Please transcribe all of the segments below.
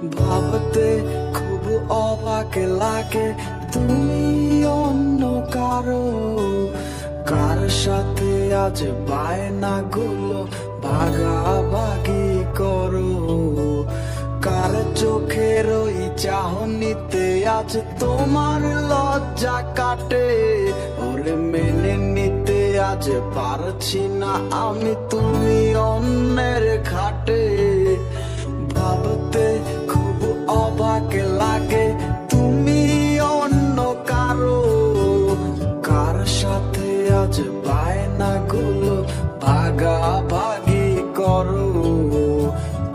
ভাবতে খুব অবাক লাগে তুমি অন্য কারো, কার সাথে আজ বায়নাগুলো ভাগাভাগি করো। কার চোখের ওই চাহনিতে আজ তোমার লজ্জা কাটে। ওরে মেনে নিতে আজ পারছি না আমি তুমি অন্যের খাটে। ভাবতে খুব অবাক লাগে তুমি অন্য কারো, কার সাথে আজ বায়নাগুলো ভাগাভাগি করো।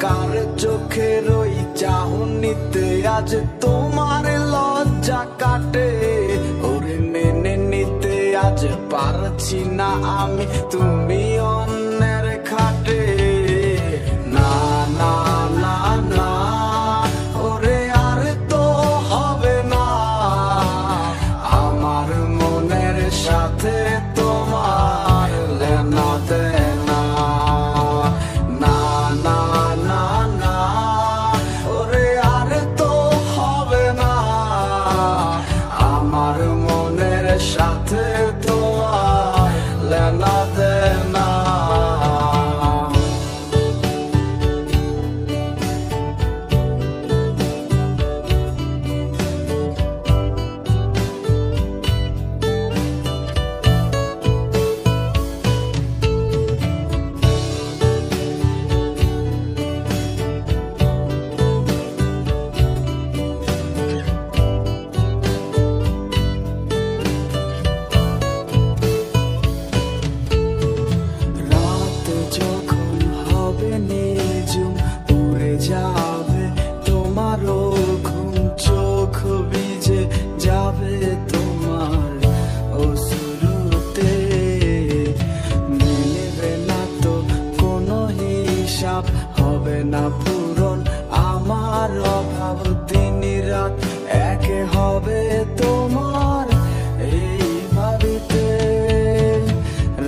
কার চোখের ওই চাহনিতে আজ তোমার লজ্জা কাটে। ওরে মেনে নিতে আজ পারছি না আমি তুমি অন্যের খাটে। না না না না, ওরে আর তো হবে না আমার মনের সাথে তোমার লেনা দেনা। না না না না, ওরে আর তো হবে না আমার মনের সাথে তোমার লেনা দেনা। যাবে তোমারও ঘুম, চোখ ভিজে যাবে তোমার অশ্রুতে। মিলবে না তো কোনো হিসাব, হবে না পূরণ আমার অভাব। দিন রাত একে হবে তোমার এই ভাবিতে।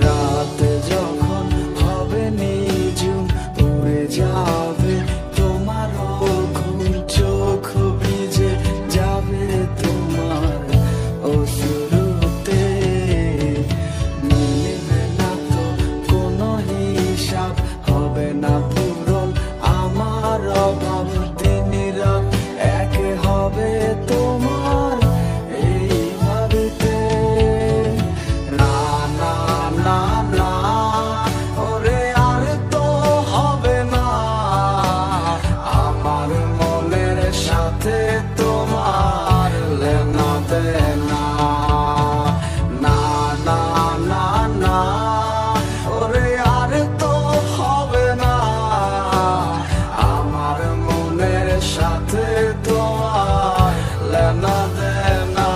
রাত যখন হবে নিঝুম উড়ে যাবে তোমারও ঘুম, চোখ ভিজে যাবে তোমার অশ্রুতে। মিলবে না তো কোনো হিসাব, হবে না পূরণ আমার অভাব। দিন রাত একে হবে তোমার এই ভাবিতে। না না না না, ওরে আর তো হবে না আমার মনের সাথে তোমার লেনা দেনা। না না না না, ওরে আর তো হবে না আমার মনের সাথে তোমার লেনা দেনা।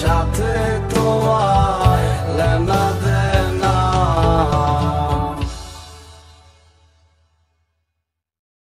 সাথে